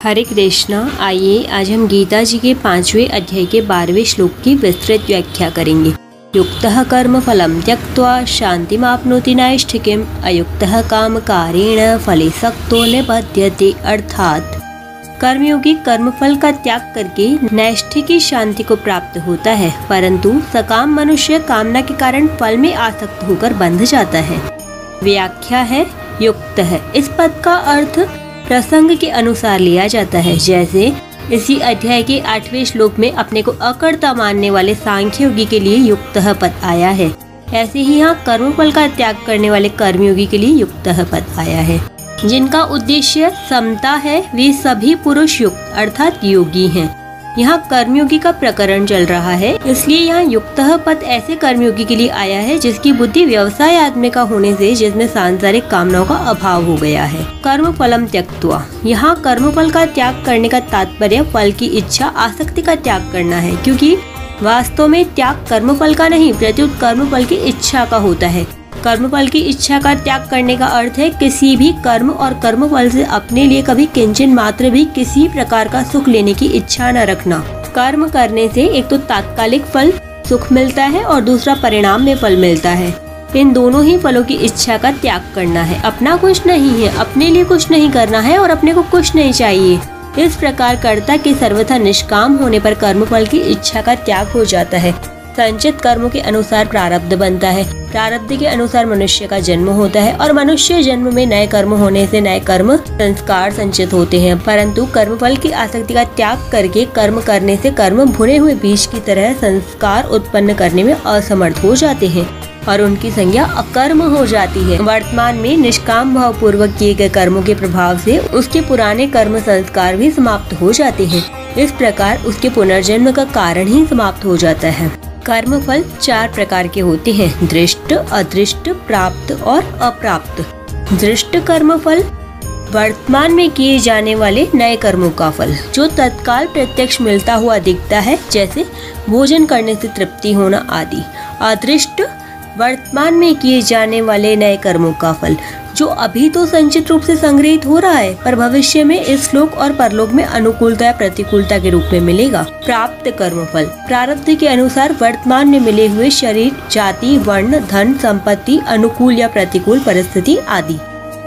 हरे कृष्णा। आइए आज हम गीता जी के 5वें अध्याय के 12वें श्लोक की विस्तृत व्याख्या करेंगे। युक्तः कर्म फलं त्यक्त्वा शान्तिमाप्नोति नैष्ठिकीम् अयुक्तः कामकारेण फले सक्तो निबध्यते। अर्थात कर्मयोगी कर्मफल का त्याग करके नैष्ठिकी शांति को प्राप्त होता है, परंतु सकाम मनुष्य कामना के कारण फल में आसक्त होकर बंध जाता है। व्याख्या है युक्त है। इस पद का अर्थ प्रसंग के अनुसार लिया जाता है। जैसे इसी अध्याय के 8वें श्लोक में अपने को अकर्ता मानने वाले सांख्य योगी के लिए युक्तः पद आया है, ऐसे ही यहाँ कर्मफल का त्याग करने वाले कर्मयोगी के लिए युक्तः पद आया है। जिनका उद्देश्य समता है वे सभी पुरुष युक्त अर्थात योगी हैं। यहाँ कर्मयोगी का प्रकरण चल रहा है, इसलिए यहाँ युक्तः पद ऐसे कर्मयोगी के लिए आया है जिसकी बुद्धि व्यवसाय आत्मा का होने से जिसमें सांसारिक कामनाओं का अभाव हो गया है। कर्म फलम त्यक्त्वा, यहाँ कर्मफल का त्याग करने का तात्पर्य फल की इच्छा आसक्ति का त्याग करना है, क्योंकि वास्तव में त्याग कर्मफल का नहीं प्रत्युत कर्मफल की इच्छा का होता है। कर्मफल की इच्छा का त्याग करने का अर्थ है किसी भी कर्म और कर्मफल से अपने लिए कभी किंचन मात्र भी किसी प्रकार का सुख लेने की इच्छा न रखना। कर्म करने से एक तो तात्कालिक फल सुख मिलता है और दूसरा परिणाम में फल मिलता है। इन दोनों ही फलों की इच्छा का त्याग करना है। अपना कुछ नहीं है, अपने लिए कुछ नहीं करना है और अपने को कुछ नहीं चाहिए। इस प्रकार कर्ता के सर्वथा निष्काम होने पर कर्मफल की इच्छा का त्याग हो जाता है। संचित कर्मों के अनुसार प्रारब्ध बनता है, प्रारब्ध के अनुसार मनुष्य का जन्म होता है और मनुष्य जन्म में नए कर्म होने से नए कर्म संस्कार संचित होते हैं। परंतु कर्मफल की आसक्ति का त्याग करके कर्म करने से कर्म भुने हुए बीज की तरह संस्कार उत्पन्न करने में असमर्थ हो जाते हैं और उनकी संज्ञा अकर्म हो जाती है। वर्तमान में निष्काम भाव पूर्वक किए गए कर्मों के प्रभाव से उसके पुराने कर्म संस्कार भी समाप्त हो जाते हैं। इस प्रकार उसके पुनर्जन्म का कारण ही समाप्त हो जाता है। कर्मफल 4 प्रकार के होते हैं, दृष्ट, अदृष्ट, प्राप्त और अप्राप्त। दृष्ट कर्मफल वर्तमान में किए जाने वाले नए कर्मों का फल जो तत्काल प्रत्यक्ष मिलता हुआ दिखता है, जैसे भोजन करने से तृप्ति होना आदि। अदृष्ट वर्तमान में किए जाने वाले नए कर्मों का फल जो अभी तो संचित रूप से संग्रहित हो रहा है पर भविष्य में इस लोक और परलोक में अनुकूलता या प्रतिकूलता के रूप में मिलेगा। प्राप्त कर्मफल प्रारब्ध के अनुसार वर्तमान में मिले हुए शरीर, जाति, वर्ण, धन, संपत्ति, अनुकूल या प्रतिकूल परिस्थिति आदि।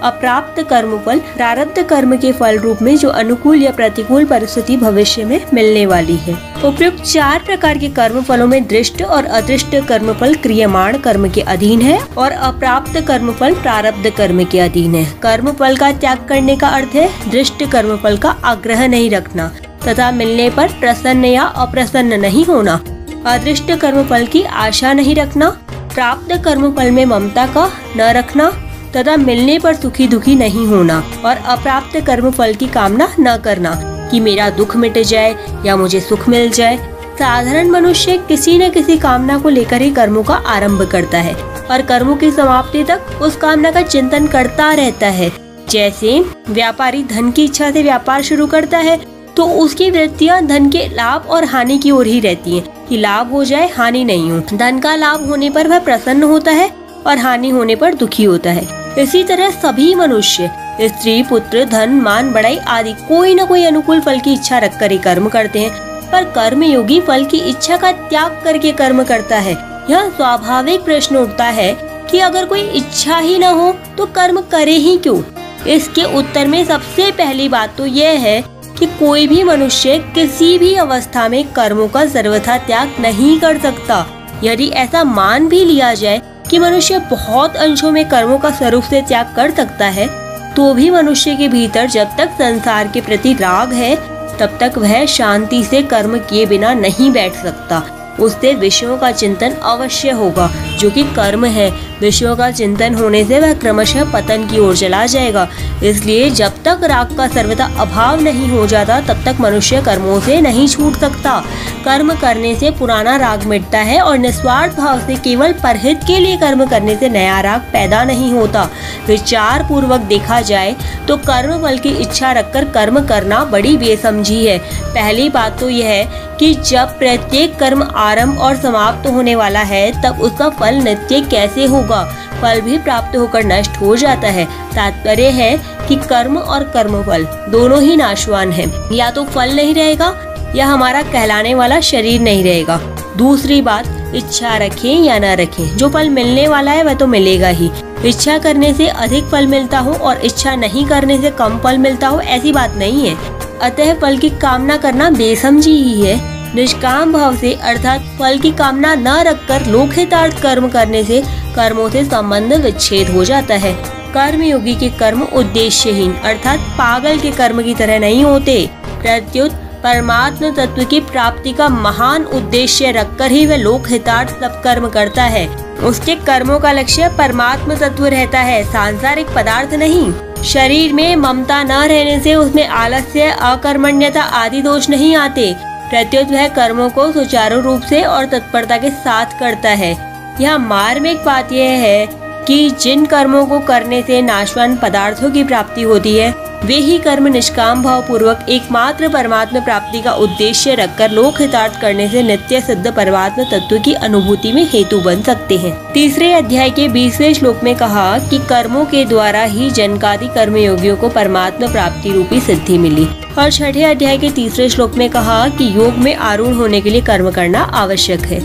अप्राप्त कर्मफल प्रारब्ध कर्म के फल रूप में जो अनुकूल या प्रतिकूल परिस्थिति भविष्य में मिलने वाली है। उपयुक्त 4 प्रकार के कर्म फलों में दृष्ट और अदृष्ट कर्मफल क्रियमाण कर्म के अधीन है और अप्राप्त कर्मफल प्रारब्ध कर्म के अधीन है। कर्मफल का त्याग करने का अर्थ है दृष्ट कर्मफल का आग्रह नहीं रखना तथा मिलने पर प्रसन्न या अप्रसन्न नहीं होना। अदृष्ट कर्मफल की आशा नहीं रखना। प्राप्त कर्मफल में ममता का न रखना तथा मिलने पर सुखी दुखी नहीं होना और अप्राप्त कर्म फल की कामना न करना कि मेरा दुख मिट जाए या मुझे सुख मिल जाए। साधारण मनुष्य किसी न किसी कामना को लेकर ही कर्मों का आरंभ करता है और कर्मों की समाप्ति तक उस कामना का चिंतन करता रहता है। जैसे व्यापारी धन की इच्छा से व्यापार शुरू करता है तो उसकी वृत्तियाँ धन के लाभ और हानि की ओर ही रहती है कि लाभ हो जाए हानि नहीं हो। धन का लाभ होने पर वह प्रसन्न होता है और हानि होने पर दुखी होता है। इसी तरह सभी मनुष्य स्त्री, पुत्र, धन, मान, बड़ाई आदि कोई न कोई अनुकूल फल की इच्छा रखकर ही कर्म करते हैं, पर कर्म योगी फल की इच्छा का त्याग करके कर्म करता है। यह स्वाभाविक प्रश्न उठता है कि अगर कोई इच्छा ही न हो तो कर्म करे ही क्यों? इसके उत्तर में सबसे पहली बात तो यह है कि कोई भी मनुष्य किसी भी अवस्था में कर्मों का सर्वथा त्याग नहीं कर सकता। यदि ऐसा मान भी लिया जाए कि मनुष्य बहुत अंशों में कर्मों का स्वरूप से त्याग कर सकता है, तो भी मनुष्य के भीतर जब तक संसार के प्रति राग है तब तक वह शांति से कर्म किए बिना नहीं बैठ सकता। उससे विषयों का चिंतन अवश्य होगा जो कि कर्म है। विषयों का चिंतन होने से वह क्रमशः पतन की ओर चला जाएगा। इसलिए जब तक राग का सर्वथा अभाव नहीं हो जाता तब तक मनुष्य कर्मों से नहीं छूट सकता। कर्म करने से पुराना राग मिटता है और निस्वार्थ भाव से केवल परहित के लिए कर्म करने से नया राग पैदा नहीं होता। विचार पूर्वक देखा जाए तो कर्म फल की इच्छा रखकर कर्म करना बड़ी बेसमझी है। पहली बात तो यह है कि जब प्रत्येक कर्म आरंभ और समाप्त होने वाला है तब उसका फल नित्य कैसे होगा? फल भी प्राप्त होकर नष्ट हो जाता है। तात्पर्य है कि कर्म और कर्मफल दोनों ही नाशवान हैं। या तो फल नहीं रहेगा या हमारा कहलाने वाला शरीर नहीं रहेगा। दूसरी बात, इच्छा रखें या न रखें, जो फल मिलने वाला है वह तो मिलेगा ही। इच्छा करने से अधिक फल मिलता हो और इच्छा नहीं करने से कम फल मिलता हो, ऐसी बात नहीं है। अतः फल की कामना करना बेसमझी ही है। निष्काम भाव से अर्थात फल की कामना न रखकर लोकहितार्थ कर्म करने से कर्मों से संबंध विच्छेद हो जाता है। कर्मयोगी के कर्म उद्देश्यहीन अर्थात पागल के कर्म की तरह नहीं होते। प्रत्युत परमात्म तत्व की प्राप्ति का महान उद्देश्य रखकर ही वह लोकहितार्थ सब कर्म करता है। उसके कर्मों का लक्ष्य परमात्म तत्व रहता है, सांसारिक पदार्थ नहीं। शरीर में ममता न रहने से उसमें आलस्य, अकर्मण्यता आदि दोष नहीं आते। प्रत्युत वह कर्मों को सुचारू रूप से और तत्परता के साथ करता है। यहाँ मार्मिक बात यह है कि जिन कर्मों को करने से नाशवान पदार्थों की प्राप्ति होती है, वे ही कर्म निष्काम भाव पूर्वक एकमात्र परमात्मा प्राप्ति का उद्देश्य रखकर लोकहितार्थ करने से नित्य सिद्ध परमात्मा तत्व की अनुभूति में हेतु बन सकते हैं। तीसरे अध्याय के 20वें श्लोक में कहा कि कर्मों के द्वारा ही जनकादि कर्मयोगियों को परमात्मा प्राप्ति रूपी सिद्धि मिली। और छठे अध्याय के 3रे श्लोक में कहा कि योग में आरूढ़ होने के लिए कर्म करना आवश्यक है।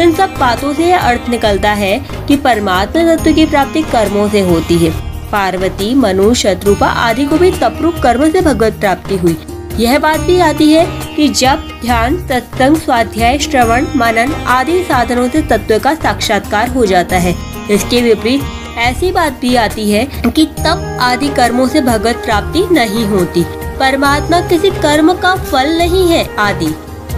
इन सब बातों से यह अर्थ निकलता है कि परमात्मा तत्व की प्राप्ति कर्मों से होती है। पार्वती, मनु, शत्रुपा आदि को भी तपरूप कर्म से भगवत प्राप्ति हुई। यह बात भी आती है कि जप, ध्यान, सत्संग, स्वाध्याय, श्रवण, मनन आदि साधनों से तत्व का साक्षात्कार हो जाता है। इसके विपरीत ऐसी बात भी आती है कि तप आदि कर्मों से भगवत प्राप्ति नहीं होती। परमात्मा किसी कर्म का फल नहीं है आदि।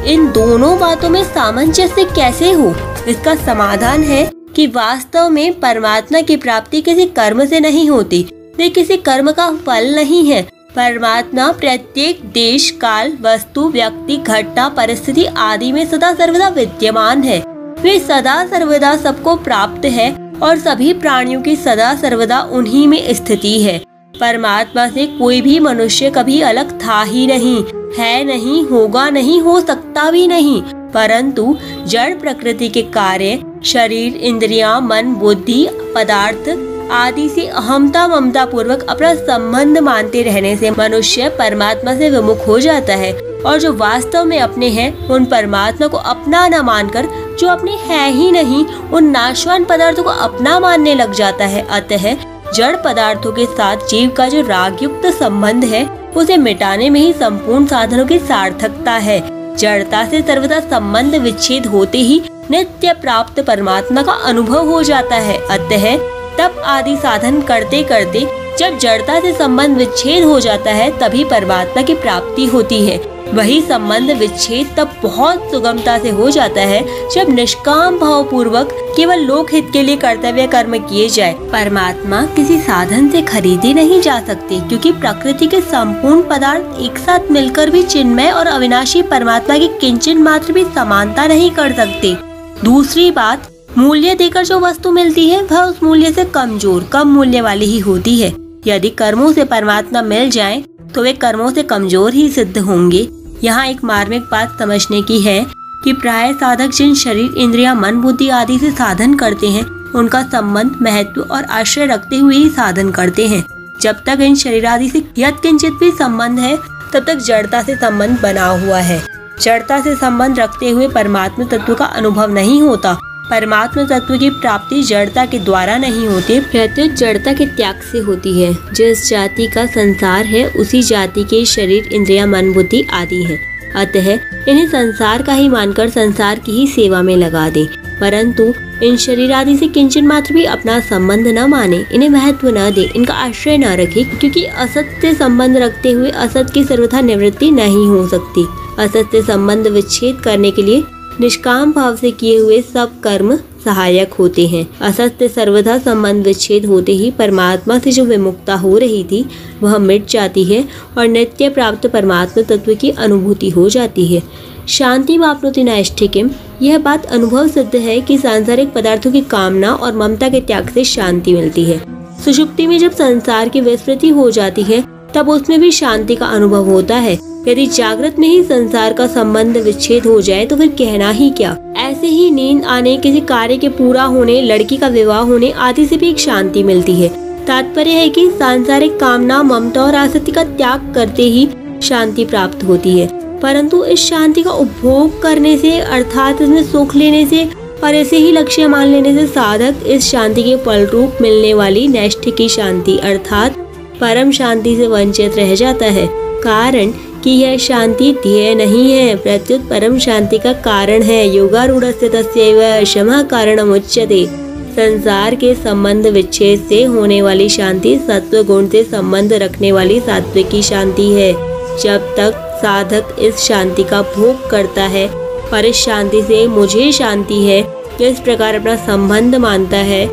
इन दोनों बातों में सामंजस्य कैसे हो? इसका समाधान है कि वास्तव में परमात्मा की प्राप्ति किसी कर्म से नहीं होती। वे किसी कर्म का फल नहीं है। परमात्मा प्रत्येक देश, काल, वस्तु, व्यक्ति, घटना, परिस्थिति आदि में सदा सर्वदा विद्यमान है। वे सदा सर्वदा सबको प्राप्त है और सभी प्राणियों की सदा सर्वदा उन्हीं में स्थिति है। परमात्मा से कोई भी मनुष्य कभी अलग था ही नहीं, है नहीं, होगा नहीं, हो सकता भी नहीं। परंतु जड़ प्रकृति के कार्य, शरीर, इंद्रियां, मन, बुद्धि, पदार्थ आदि से अहमता ममता पूर्वक अपना संबंध मानते रहने से मनुष्य परमात्मा से विमुख हो जाता है और जो वास्तव में अपने हैं उन परमात्मा को अपना न मानकर जो अपने है ही नहीं उन नाशवान पदार्थों को अपना मानने लग जाता है। अतः जड़ पदार्थों के साथ जीव का जो रागयुक्त संबंध है उसे मिटाने में ही संपूर्ण साधनों की सार्थकता है। जड़ता से सर्वदा संबंध विच्छेद होते ही नित्य प्राप्त परमात्मा का अनुभव हो जाता है। अतः तप आदि साधन करते करते जब जड़ता से संबंध विच्छेद हो जाता है तभी परमात्मा की प्राप्ति होती है। वही संबंध विच्छेद तब बहुत सुगमता से हो जाता है जब निष्काम भाव पूर्वक केवल लोक हित के लिए कर्तव्य कर्म किए जाए। परमात्मा किसी साधन से खरीदे नहीं जा सकते क्योंकि प्रकृति के संपूर्ण पदार्थ एक साथ मिलकर भी चिन्मय और अविनाशी परमात्मा की किंचन मात्र भी समानता नहीं कर सकते। दूसरी बात, मूल्य देकर जो वस्तु मिलती है वह उस मूल्य से कमजोर, कम मूल्य वाली ही होती है। यदि कर्मों से परमात्मा मिल जाए तो वे कर्मों से कमजोर ही सिद्ध होंगे। यहाँ एक मार्मिक बात समझने की है कि प्राय साधक जिन शरीर, इंद्रिया, मन, बुद्धि आदि से साधन करते हैं उनका संबंध, महत्व और आश्रय रखते हुए ही साधन करते हैं। जब तक इन शरीर आदि से यत्किंचित भी संबंध है तब तक जड़ता से संबंध बना हुआ है। जड़ता से संबंध रखते हुए परमात्मा तत्व का अनुभव नहीं होता। परमात्मा तत्व की प्राप्ति जड़ता के द्वारा नहीं होती, प्रत्युत जड़ता के त्याग से होती है। जिस जाति का संसार है उसी जाति के शरीर, इंद्रिया, मन, बुद्धि आदि है। अतः इन्हें संसार का ही मानकर संसार की ही सेवा में लगा दें, परंतु इन शरीर आदि से किंचन मात्र भी अपना संबंध न माने, इन्हें महत्व न दे, इनका आश्रय न रखे, क्योंकि असत से संबंध रखते हुए असत की सर्वथा निवृत्ति नहीं हो सकती। असत से संबंध विच्छेद करने के लिए निष्काम भाव से किए हुए सब कर्म सहायक होते हैं। असत से सर्वथा संबंध विच्छेद होते ही परमात्मा से जो विमुक्ता हो रही थी वह मिट जाती है और नित्य प्राप्त परमात्मा तत्व की अनुभूति हो जाती है। शांति वाप्नोति नैष्ठिकीम्, यह बात अनुभव सिद्ध है कि सांसारिक पदार्थों की कामना और ममता के त्याग से शांति मिलती है। सुषुप्ति में जब संसार की विस्मृति हो जाती है तब उसमें भी शांति का अनुभव होता है। यदि जागृत में ही संसार का संबंध विच्छेद हो जाए तो फिर कहना ही क्या। ऐसे ही नींद आने, किसी कार्य के पूरा होने, लड़की का विवाह होने आदि से भी एक शांति मिलती है। तात्पर्य है कि सांसारिक कामना, ममता और आसक्ति का त्याग करते ही शांति प्राप्त होती है। परंतु इस शांति का उपभोग करने से अर्थात इसमें सुख लेने से और ऐसे ही लक्ष्य मान लेने से साधक इस शांति के फल रूप मिलने वाली नैष्ठिकी शांति अर्थात परम शांति से वंचित रह जाता है। कारण कि यह शांति ध्येय नहीं है, प्रत्युत परम शांति का कारण है। योगारूढ़स्य तस्यैव शमः कारणमुच्यते। संसार के संबंध विच्छेद से होने वाली शांति सत्व गुण से संबंध रखने वाली सात्विकी शांति है। जब तक साधक इस शांति का भोग करता है और इस शांति से मुझे शांति है इस प्रकार अपना संबंध मानता है,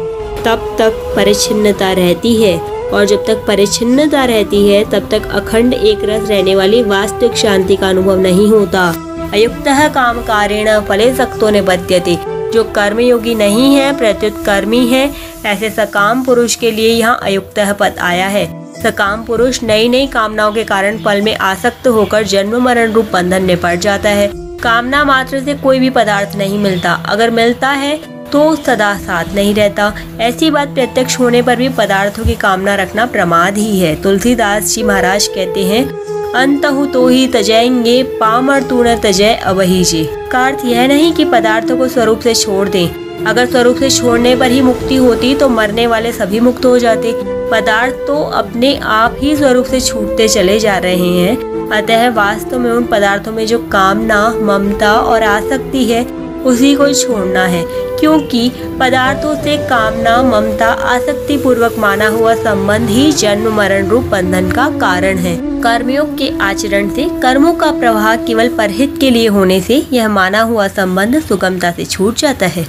तब तक परिच्छिन्नता रहती है, और जब तक परिच्छिन्नता रहती है तब तक अखंड एक रस रहने वाली वास्तविक शांति का अनुभव नहीं होता। अयुक्तः काम कारेण फले सक्तो निबध्यते। जो कर्मयोगी नहीं है प्रत्युत कर्मी है, ऐसे सकाम पुरुष के लिए यहाँ अयुक्तः पद आया है। सकाम पुरुष नई नई कामनाओं के कारण फल में आसक्त होकर जन्म मरण रूप बंधन में पड़ जाता है। कामना मात्र से कोई भी पदार्थ नहीं मिलता, अगर मिलता है तो सदा साथ नहीं रहता। ऐसी बात प्रत्यक्ष होने पर भी पदार्थों की कामना रखना प्रमाद ही है। तुलसीदास जी महाराज कहते हैं, अंतहु तो ही तजैंगे पामर तू न तजय अवहीजे। का अर्थ यह नहीं कि पदार्थों को स्वरूप से छोड़ दें। अगर स्वरूप से छोड़ने पर ही मुक्ति होती तो मरने वाले सभी मुक्त हो जाते। पदार्थ तो अपने आप ही स्वरूप से छूटते चले जा रहे हैं। अतः वास्तव में उन पदार्थों में जो कामना, ममता और आसक्ति है उसी को छोड़ना है, क्योंकि पदार्थों से कामना, ममता, आसक्ति पूर्वक माना हुआ संबंध ही जन्म मरण रूप बंधन का कारण है। कर्मयोग के आचरण से कर्मों का प्रवाह केवल परहित के लिए होने से यह माना हुआ संबंध सुगमता से छूट जाता है।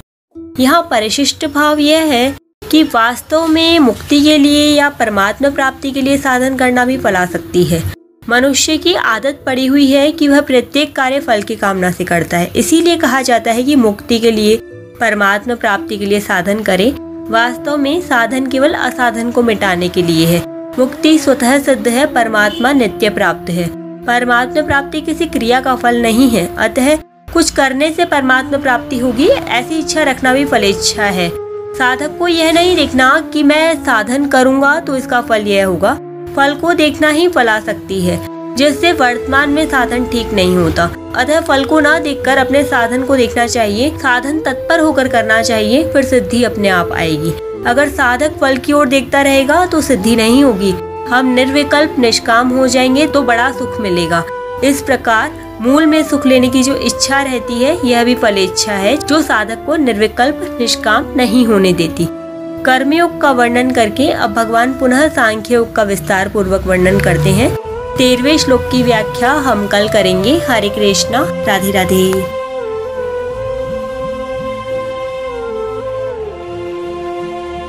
यहाँ परिशिष्ट भाव यह है कि वास्तव में मुक्ति के लिए या परमात्मा प्राप्ति के लिए साधन करना भी फलासक्ति है। मनुष्य की आदत पड़ी हुई है कि वह प्रत्येक कार्य फल की कामना से करता है। इसीलिए कहा जाता है कि मुक्ति के लिए, परमात्मा प्राप्ति के लिए साधन करे। वास्तव में साधन केवल असाधन को मिटाने के लिए है। मुक्ति स्वतः सिद्ध है, परमात्मा नित्य प्राप्त है। परमात्मा प्राप्ति किसी क्रिया का फल नहीं है, अतः कुछ करने से परमात्मा प्राप्ति होगी ऐसी इच्छा रखना भी फलेच्छा है। साधक को यह नहीं देखना कि मैं साधन करूंगा तो इसका फल यह होगा। फल को देखना ही फलासक्ति है, जिससे वर्तमान में साधन ठीक नहीं होता। अतः फल को ना देखकर अपने साधन को देखना चाहिए, साधन तत्पर होकर करना चाहिए, फिर सिद्धि अपने आप आएगी। अगर साधक फल की ओर देखता रहेगा तो सिद्धि नहीं होगी। हम निर्विकल्प निष्काम हो जाएंगे तो बड़ा सुख मिलेगा। इस प्रकार मूल में सुख लेने की जो इच्छा रहती है यह भी फलेच्छा है, जो साधक को निर्विकल्प निष्काम नहीं होने देती। कर्मयोग का वर्णन करके अब भगवान पुनः सांख्य योग का विस्तार पूर्वक वर्णन करते हैं। 13वें श्लोक की व्याख्या हम कल करेंगे। हरे कृष्णा, राधे राधे।